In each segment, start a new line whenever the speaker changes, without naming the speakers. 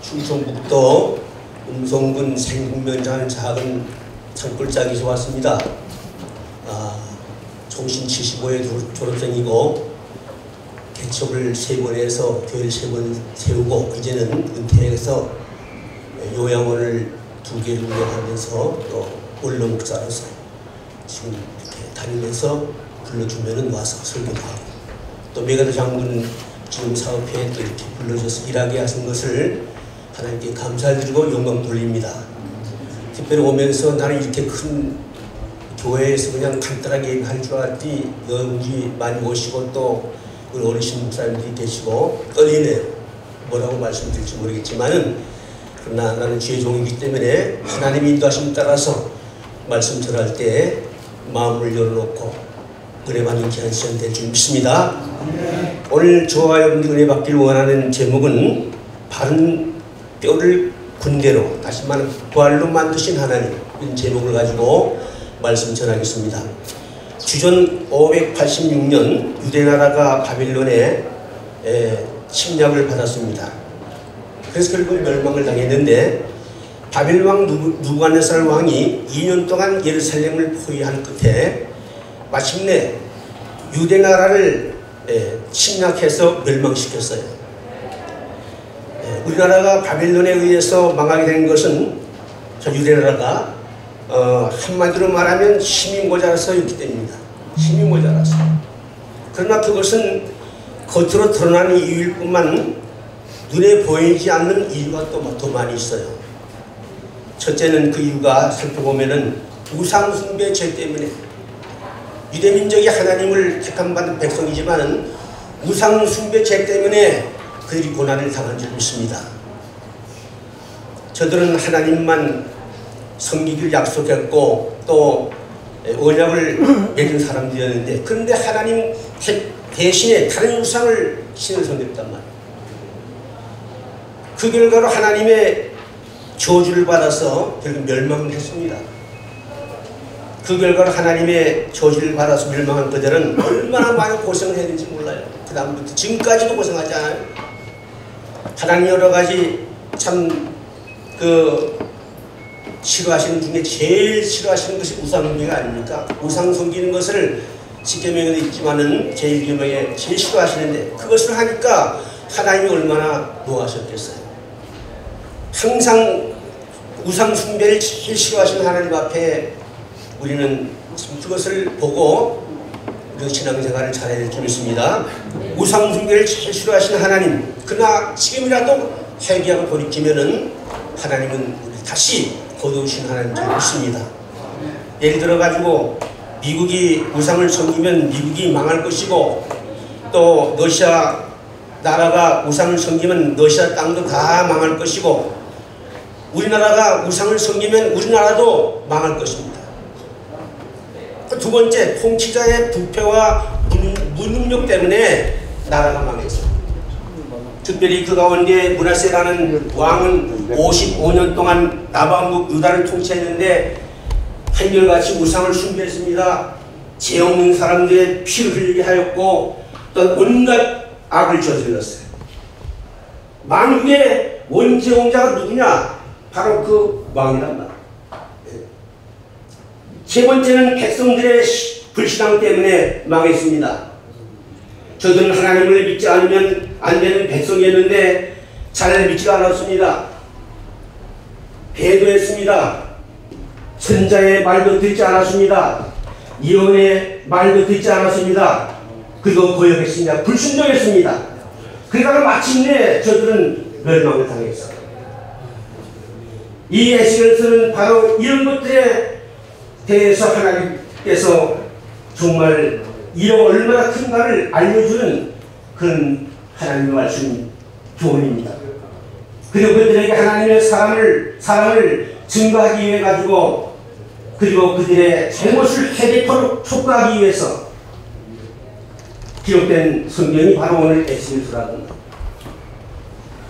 충청북도 음성군 생국면장 작은 산골짜기에서 왔습니다. 총신 75회 졸업생이고 개척을 3번 해서 교회를 3번 세우고 이제는 은퇴해서 요양원을 2개를 운영하면서 또 원로 목사로서 지금 이렇게 다니면서 불러주면은 와서 설교도 하고 또 메가드 장군 지금 사업회에 또 이렇게 불러줘서 일하게 하신 것을 하나님께 감사드리고 영광 돌립니다. 특별히 오면서 나는 이렇게 큰 교회에서 그냥 간단하게 할 줄 알았더니 여기 많이 오시고 또 우리 어르신 목사님들이 계시고 떨리네요. 뭐라고 말씀드릴지 모르겠지만은 그러나 나는 주의 종이기 때문에 하나님의 인도하심에 따라서 말씀 전할 때 마음을 열어놓고 은혜 받는 귀한 시간 될 줄 믿습니다. 오늘 저와 여러분들 은혜 받기를 원하는 제목은 바른 뼈를 군대로 다시 말하면 부활로 만드신 하나님 이런 제목을 가지고 말씀 전하겠습니다. 주전 586년 유대나라가 바빌론에 침략을 받았습니다. 그래서 결국 멸망을 당했는데 바빌 왕 누부갓네살 왕이 2년 동안 예루살렘을 포위한 끝에 마침내 유대나라를 침략해서 멸망시켰어요. 우리나라가 바빌론에 의해서 망하게 된 것은 저 유대나라가 한마디로 말하면 힘이 모자라서였기 때문입니다. 힘이 모자라서. 그러나 그것은 겉으로 드러나는 이유일 뿐만 눈에 보이지 않는 이유가 또 더 많이 있어요. 첫째는 그 이유가 살펴보면은 우상숭배 죄 때문에 유대민족이 하나님을 택함받은 백성이지만은 우상숭배 죄 때문에 그들이 고난을 당한 줄 믿습니다. 저들은 하나님만 섬기기를 약속했고 또 언약을 맺은 사람들이었는데 그런데 하나님 대신에 다른 우상을 신을 섬겼단 말이에요. 그 결과로 하나님의 저주를 받아서 결국 멸망했습니다. 그 결과로 하나님의 저주를 받아서 멸망한 그들은 얼마나 많은 고생을 해야 되는지 몰라요. 그 다음부터 지금까지도 고생하지 않아요. 하나님 여러 가지 참 싫어하시는 중에 제일 싫어하시는 것이 우상숭배가 아닙니까? 우상 섬기는 것을 십계명에도 있지만은 제1계명에 제일 싫어하시는데 그것을 하니까 하나님이 얼마나 노하셨겠어요. 항상 우상숭배를 제일 싫어하시는 하나님 앞에 우리는 그것을 보고 우리 신앙생활을 잘해야 될 줄 믿습니다. 우상숭배를 제일 싫어하시는 하나님, 그러나 지금이라도 회개하고 돌이키면은 하나님은 우리 다시 거두신 하나님 줄 믿습니다. 예를 들어 가지고 미국이 우상을 섬기면 미국이 망할 것이고 또 러시아 나라가 우상을 섬기면 러시아 땅도 다 망할 것이고 우리나라가 우상을 섬기면 우리나라도 망할 것입니다. 두 번째, 통치자의 부패와 무능력 때문에 나라가 망했습니다. 특별히 그 가운데 므낫세라는 왕은 55년 동안 남왕국 유다를 통치했는데 한결같이 우상을 숭배했습니다. 죄 없는 사람들의 피를 흘리게 하였고 또 온갖 악을 저질렀어요. 만국의 원죄홍자가 누구냐? 바로 그 왕이란 말이에요. 세 번째는 백성들의 불신앙 때문에 망했습니다. 저들은 하나님을 믿지 않으면 안 되는 백성이었는데 잘 믿지 않았습니다. 배도했습니다. 선자의 말도 듣지 않았습니다. 예언의 말도 듣지 않았습니다. 그리고 거역했습니다. 불순종했습니다. 그러다가 마침내 저들은 멸망을 당했어요. 이 에스겔서는 바로 이런 것들에 대해서 하나님께서 정말 이런 얼마나 큰가를 알려주는 그런 하나님의 말씀 교훈입니다. 그리고 그들에게 하나님의 사랑을 증거하기 위해 가지고 그리고 그들의 잘못을 해내도록 촉구하기 위해서 기록된 성경이 바로 오늘 에스겔서라는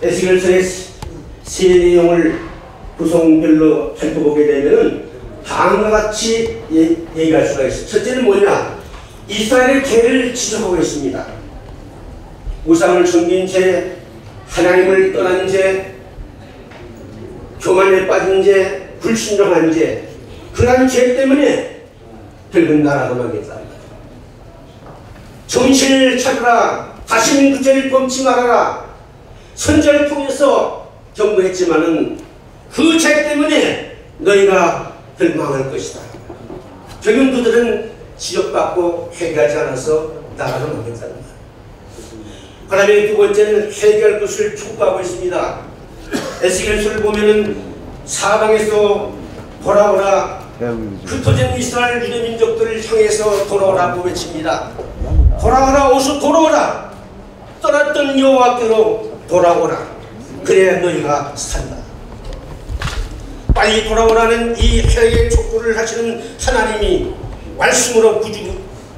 에스겔서의 세 내용을 구성별로 살펴보게 되면 다음과 같이 얘기할 수가 있어요. 첫째는 뭐냐? 이스라엘의 죄를 지적하고 있습니다. 우상을 섬긴 죄, 하나님을 떠난 죄, 교만에 빠진 죄, 불순종한 죄, 그러한 죄 때문에 결국 나라가 망했다. 정신을 차려라. 다시는 그 죄를 범치 말아라. 선자를 통해서 경고했지만은 그 죄 때문에 너희가 멸망할 것이다. 결국 그들은 지적받고 회개하지 않아서 나라가 망했다는 말. 하나님의 두 번째는 회개할 것을 촉구하고 있습니다. 에스겔서를 보면은 사방에서 돌아오라. 흩어진 이스라엘 유대 민족들을 향해서 돌아오라고 외칩니다. 돌아오라, 어서 돌아오라. 떠났던 여호와께로 돌아오라. 그래야 너희가 산다. 빨리 돌아오라는 이 회개 촉구를 하시는 하나님이 말씀으로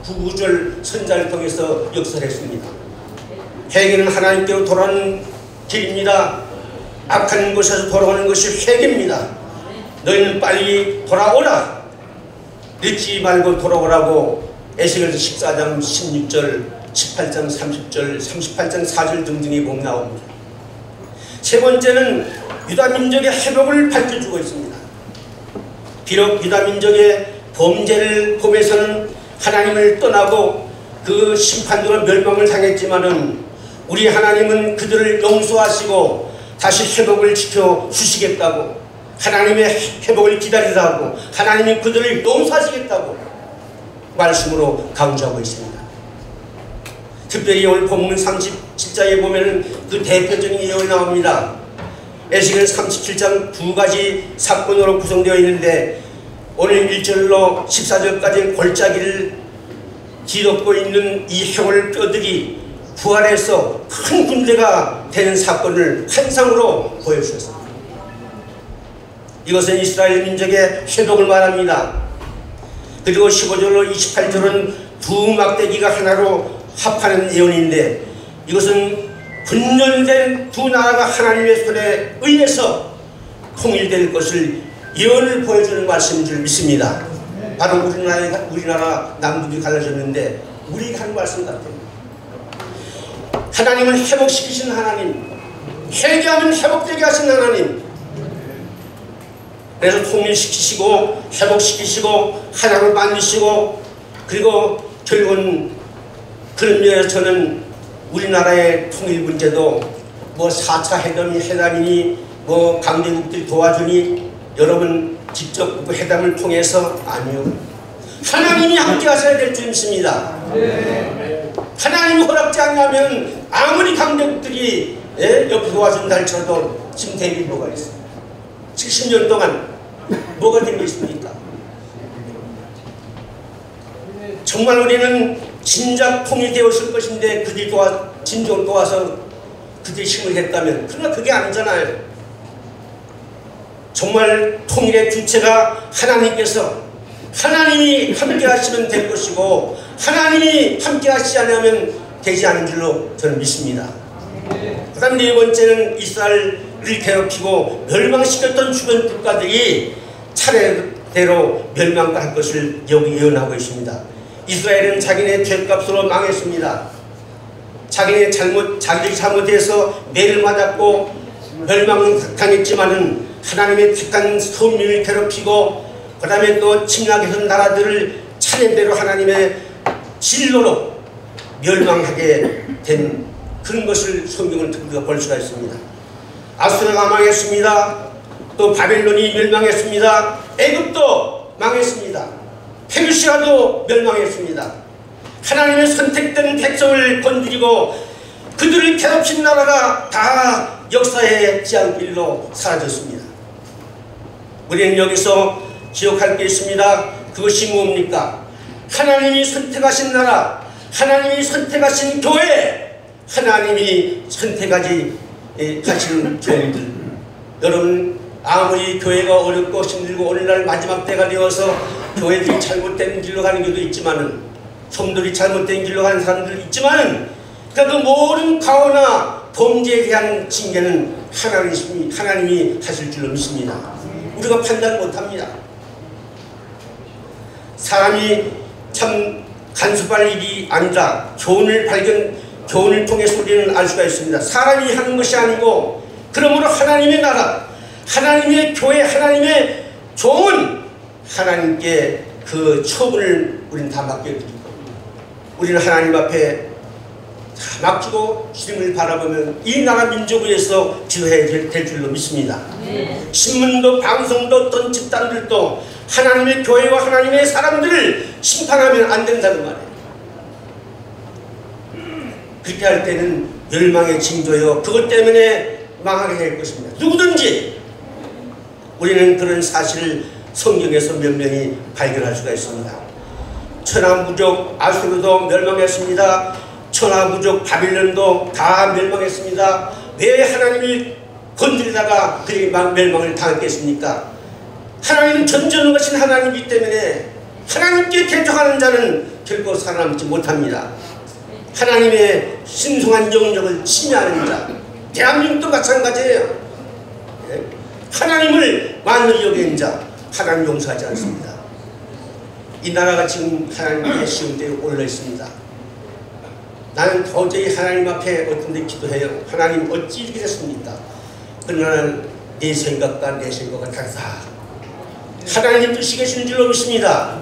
구구절 선자를 통해서 역설했습니다. 회개는 하나님께로 돌아오는 길입니다. 악한 곳에서 돌아오는 것이 회개입니다. 너희는 빨리 돌아오라. 늦지 말고 돌아오라고 에스겔서 14장 16절, 18장 30절, 38장 4절 등등이 보면 나옵니다. 세 번째는 유다 민족의 회복을 밝혀주고 있습니다. 비록 유다 민족의 범죄를 보면서는 하나님을 떠나고 그 심판으로 멸망을 당했지만은 우리 하나님은 그들을 용서하시고 다시 회복을 지켜 주시겠다고, 하나님의 회복을 기다리라고, 하나님이 그들을 용서하시겠다고 말씀으로 강조하고 있습니다. 특별히 오늘 본문 37장에 보면은 그 대표적인 예언이 나옵니다. 에스겔 37장 두 가지 사건으로 구성되어 있는데 오늘 1절로 14절까지 골짜기를 뒤덮고 있는 이 형을 뼈들이 부활해서 큰 군대가 되는 사건을 환상으로 보여주셨습니다. 이것은 이스라엘 민족의 회복을 말합니다. 그리고 15절로 28절은 두 막대기가 하나로 합하는 예언인데 이것은 분열된 두 나라가 하나님의 손에 의해서 통일될 것을 예언을 보여주는 말씀인 줄 믿습니다. 바로 우리나라 남북이 갈라졌는데 우리가 한 말씀 같아요. 하나님은 회복시키신 하나님, 회개하면 회복되게 하신 하나님. 그래서 통일시키시고 회복시키시고 하나로 만드시고, 그리고 결국은 그런 면에서 저는 우리나라의 통일 문제도 뭐 4차 회담이니 뭐 강대국들이 도와주니 여러분 직접 그 회담을 통해서 아니요. 하나님이 함께 하셔야 될 줄 믿습니다. 하나님이 허락지 않냐면 아무리 강대국들이 옆에 도와준다 할지라도 지금 대비 뭐가 있어요? 70년 동안 뭐가 된 게 있습니까? 정말 우리는 진작 통일되었을 것인데 그들이 진정 도와서 그들이 힘을 했다면, 그러나 그게 아니잖아요. 정말 통일의 주체가 하나님께서, 하나님이 함께 하시면 될 것이고 하나님이 함께 하시지 않으면 되지 않은 줄로 저는 믿습니다. 그 다음 네 번째는 이스라엘을 괴롭히고 멸망시켰던 주변 국가들이 차례대로 멸망할 것을 여기 예언하고 있습니다. 이스라엘은 자기네 죄값으로 망했습니다. 자기들이 잘못해서 매를 맞았고 멸망을 당했지만은 하나님의 택한 선민을 괴롭히고 그 다음에 또 침략했던 나라들을 차례대로 하나님의 진로로 멸망하게 된 그런 것을 성경을 우리가 볼 수가 있습니다. 아수르가 망했습니다. 또 바벨론이 멸망했습니다. 애굽도 망했습니다. 페르시아도 멸망했습니다. 하나님의 선택된 백성을 건드리고 그들을 괴롭힌 나라가 다 역사의 지향길로 사라졌습니다. 우리는 여기서 기억할 게 있습니다. 그것이 뭡니까? 하나님이 선택하신 나라, 하나님이 선택하신 교회, 하나님이 선택하지 하시는 교회들. 여러분, 아무리 교회가 어렵고 힘들고 오늘날 마지막 때가 되어서 교회들이 잘못된 길로 가는 경우도 있지만은, 성도들이 잘못된 길로 가는 사람들도 있지만은, 그래도 모든 가오나 범죄에 대한 징계는 하나님이 하실 줄로 믿습니다. 우리가 판단 못합니다. 사람이 참 간섭할 일이 아니라 교훈을 통해서 우리는 알 수가 있습니다. 사람이 하는 것이 아니고, 그러므로 하나님의 나라, 하나님의 교회, 하나님의 종은 하나님께 그 처분을 우리는 다 맡겨드리고, 우리는 하나님 앞에 다 맡기고 주님을 바라보면 이 나라 민족을 위해서 기도해야 될 줄로 믿습니다. 신문도 방송도 어떤 집단들도 하나님의 교회와 하나님의 사람들을 심판하면 안 된다는 말이에요. 그렇게 할 때는 멸망의 징조요, 그것 때문에 망하게 될 것입니다. 누구든지 우리는 그런 사실을 성경에서 면면히 발견할 수가 있습니다. 천하무적 아수르도 멸망했습니다. 천하무적 바빌론도 다 멸망했습니다. 왜 하나님을 건드리다가 그들이 멸망을 당했겠습니까? 하나님은 전전능하신 하나님이기 때문에 하나님께 대적하는 자는 결코 살아남지 못합니다. 하나님의 신성한 영역을 침해하는 자, 대한민국도 마찬가지예요. 하나님을 만능히 여긴 자, 하나님 용서하지 않습니다. 이 나라가 지금 하나님의 시험대에 올라 있습니다. 나는 도저히 하나님 앞에 어떤 데 기도해요. 하나님 어찌 이렇게 됐습니까? 그러나 내 생각과 내 생각은 다르다. 하나님 뜻이 계시는 줄로 믿습니다.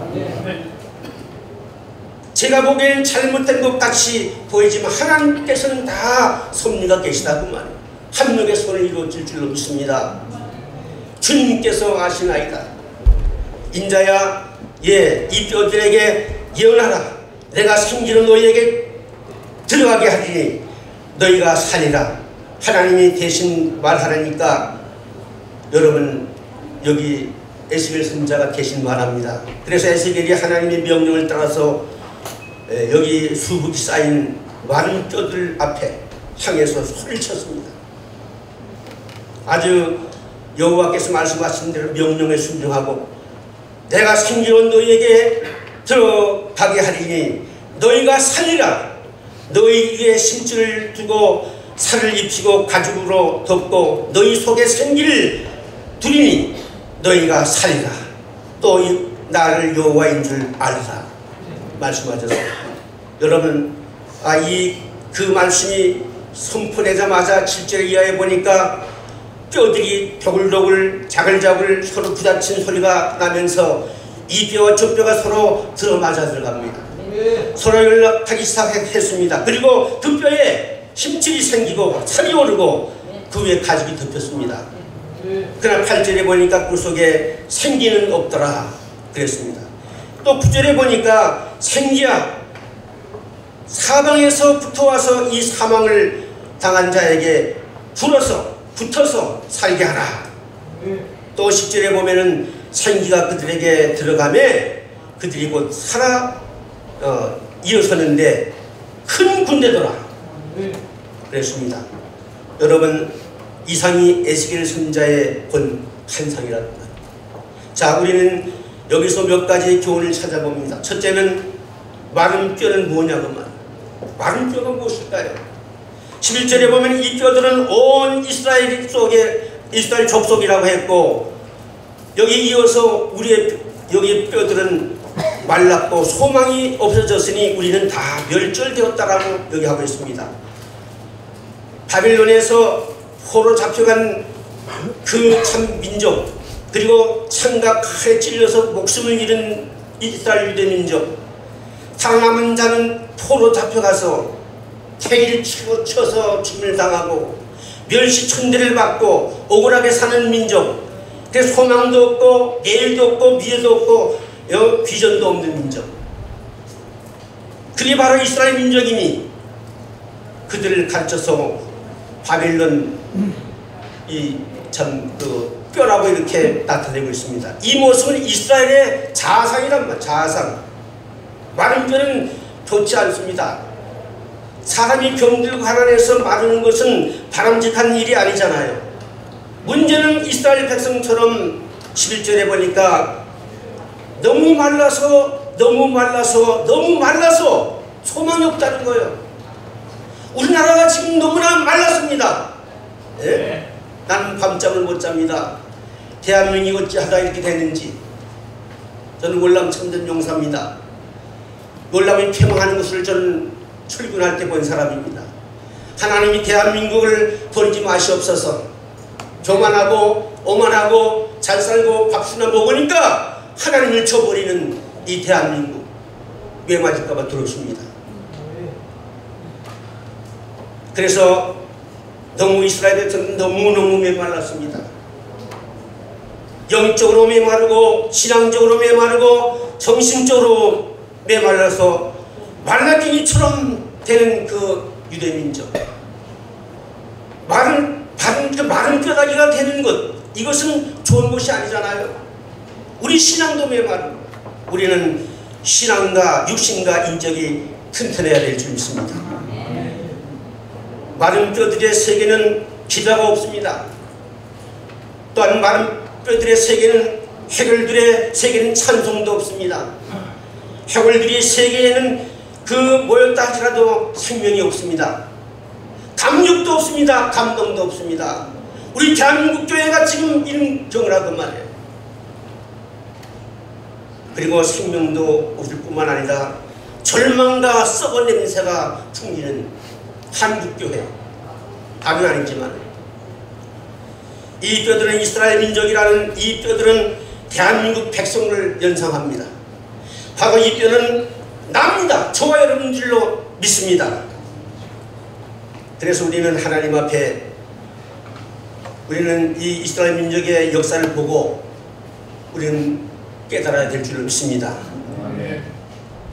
제가 보기엔 잘못된 것 같이 보이지만 하나님께서는 다 섭리가 계시다고 말이에요. 합력의 손을 이루어질 줄로 믿습니다. 주님께서 아시나이다. 인자야, 이 뼈들에게 예언하라. 내가 생기는 너희에게 들어가게 하리니 너희가 살리라. 하나님이 대신 말하라니까 여러분 여기 에스겔 선지자가 대신 말합니다. 그래서 에스겔이 하나님의 명령을 따라서 여기 수북이 쌓인 많은 뼈들 앞에 향해서 소리를 쳤습니다. 아주 여호와께서 말씀하신 대로 명령에 순종하고 내가 생기는 너희에게 들어가게 하리니 너희가 살리라. 너희에게 심줄을 두고 살을 입히고 가죽으로 덮고 너희 속에 생기를 두리니 너희가 살리라. 또 나를 여호와인 줄 알라 말씀하셨어요. 여러분 그 말씀이 선포되자마자 7절 이하에 보니까 뼈들이 도굴도굴 자글자글 서로 부딪힌 소리가 나면서 이 뼈와 저 뼈가 서로 들어맞아 들어갑니다. 서로 연락하기 시작했습니다. 그리고 그 뼈에 힘줄이 생기고 살이 오르고 그 위에 가죽이 덮였습니다. 그러나 8절에 보니까 그 속에 생기는 없더라 그랬습니다. 또 9절에 보니까 생기야 사방에서 붙어와서 이 사망을 당한 자에게 붙어서 살게 하라. 또 10절에 보면은 생기가 그들에게 들어가매 그들이 곧 살아 일어서는데 큰 군대더라 그랬습니다. 여러분 이상이 에스겔 선지자의 본 환상이라는 것. 자, 우리는 여기서 몇 가지 교훈을 찾아봅니다. 첫째는 마른 뼈는 뭐냐고 말이에요. 마른 뼈가 무엇일까요? 11절에 보면 이 뼈들은 온 이스라엘 족속이라고 했고 여기 이어서 우리의 여기 뼈들은 말랐고 소망이 없어졌으니 우리는 다 멸절되었다라고 여기 하고 있습니다. 바빌론에서 포로 잡혀간 그 참 민족, 그리고 창과 칼에 찔려서 목숨을 잃은 이스라엘 유대 민족, 살아남은 자는 포로 잡혀가서 태기를 쳐서 죽임을 당하고 멸시천대를 받고 억울하게 사는 민족, 그래서 소망도 없고 내일도 없고 미래도 없고 비전도 없는 민족, 그게 바로 이스라엘 민족이니 그들을 가르쳐서 바빌론 그 뼈라고 이렇게 나타내고 있습니다. 이 모습은 이스라엘의 자아상이란 말이에요. 자아상. 마른 뼈는 좋지 않습니다. 사람이 병들고 가난해서 마르는 것은 바람직한 일이 아니잖아요. 문제는 이스라엘 백성처럼 11절에 보니까 너무 말라서 소망이 없다는 거예요. 우리나라가 지금 너무나 말랐습니다. 예? 나는 밤잠을 못 잡니다. 대한민국이 어찌하다 이렇게 되는지. 저는 월남 참전 용사입니다. 월남이 폐망하는 것을 저는 출근할 때 본 사람입니다. 하나님이 대한민국을 버리지 마시옵소서. 교만하고 오만하고 잘 살고 밥수나 먹으니까 하나님을 저버리는 이 대한민국 왜 맞을까봐 두렵습니다. 그래서 너무 이스라엘 백성은 너무너무 메말랐습니다. 영적으로 메마르고 신앙적으로 메마르고 정신적으로 메말라서 말라깽이처럼 되는 그 유대민족, 마른 뼈다귀가 되는 것, 이것은 좋은 것이 아니잖아요. 우리 신앙도 메마르고 우리는 신앙과 육신과 인적이 튼튼해야 될 줄 믿습니다. 마른 뼈들의 세계는 기도가 없습니다. 또한 마른 뼈들의 세계는 해골들의 세계는 찬송도 없습니다. 해골들의 세계에는 그 모였다 할지라도 생명이 없습니다. 감격도 없습니다. 감동도 없습니다. 우리 대한민국 교회가 지금 이런 경우라고 말이에요. 그리고 생명도 없을 뿐만 아니라 절망과 썩은 냄새가 풍기는 한국교회, 답은 아니지만 이 뼈들은 이스라엘 민족이라는 이 뼈들은 대한민국 백성을 연상합니다. 과거 이 뼈는 납니다. 저와 여러분들로 믿습니다. 그래서 우리는 하나님 앞에 우리는 이 이스라엘 민족의 역사를 보고 우리는 깨달아야 될 줄을 믿습니다.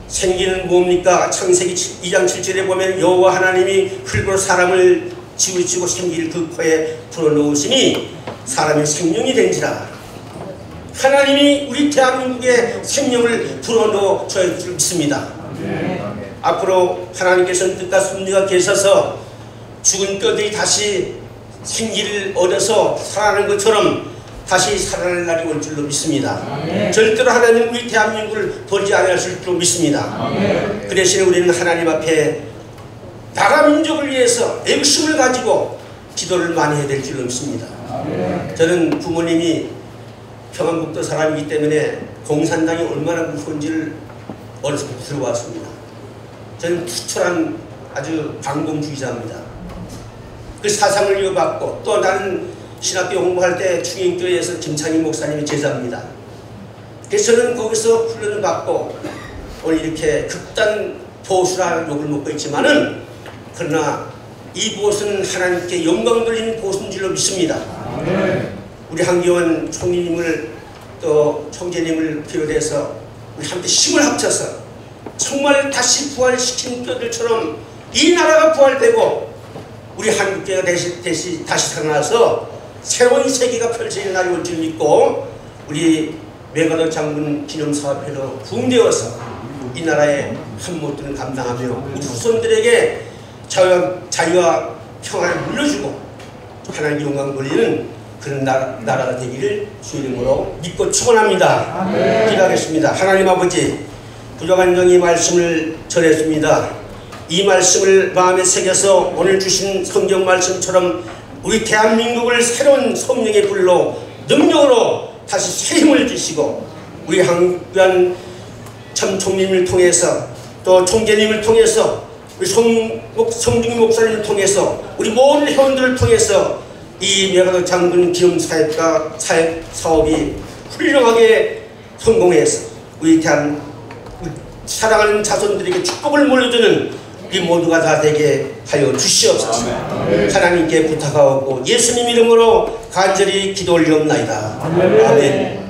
생기는 뭡니까? 창세기 2장 7절에 보면 여호와 하나님이 흙으로 사람을 지으시고 생기를 그 코에 불어넣으시니 사람이 생명이 된지라. 하나님이 우리 대한민국에 생명을 불어넣어 줄 줄 믿습니다. 앞으로 하나님께서는 뜻과 섭리가 계셔서 죽은 뼈들이 다시 생기를 얻어서 살아나는 것처럼 다시 살아날 날이 올 줄로 믿습니다. 절대로 하나님 우리 대한민국을 버리지 않으실 줄로 믿습니다. 그 대신에 우리는 하나님 앞에 나라 민족을 위해서 애국심을 가지고 기도를 많이 해야 될 줄로 믿습니다. 저는 부모님이 평안북도 사람이기 때문에 공산당이 얼마나 무서운지를 어려서부터 들어왔습니다. 저는 투철한 아주 반공주의자입니다. 그 사상을 이어받고 또 나는 신학교 공부할 때 충행교회에서 김창희 목사님이 제자입니다. 그래서 저는 거기서 훈련을 받고 오늘 이렇게 극단 보수라 욕을 먹고 있지만은 그러나 이 보수는 하나님께 영광 돌리는 보수인 줄로 믿습니다. 우리 한기원 총리님을 또 총재님을 비롯해서 우리 함께 힘을 합쳐서 정말 다시 부활시킨 뼈들처럼 이 나라가 부활되고 우리 한국교회가 다시 살아나서 새로운 세계가 펼쳐질 날이 올 줄 믿고 우리 메가더 장군 기념사업회로 부흥되어서 이 나라의 한모들을 감당하며 우리 후손들에게 자유와 평안을 물려주고 하나님의 영광 돌리는 그런 나라가 되기를 주의 이름으로 믿고 축원합니다. 기도하겠습니다. 하나님 아버지, 부족한정이 말씀을 전했습니다. 이 말씀을 마음에 새겨서 오늘 주신 성경 말씀처럼 우리 대한민국을 새로운 성령의 불로 능력으로 다시 새 힘을 주시고 우리 한국관 참 총리님을 통해서 또 총재님을 통해서 우리 성중희 목사님을 통해서 우리 모든 회원들을 통해서 이 메가더 장군 기념 사업이 훌륭하게 성공해서 우리 사랑하는 자손들에게 축복을 물려주는 우리 모두가 다 되게 하여 주시옵소서. 하나님께 부탁하고 예수님 이름으로 간절히 기도 올리옵나이다. 아멘.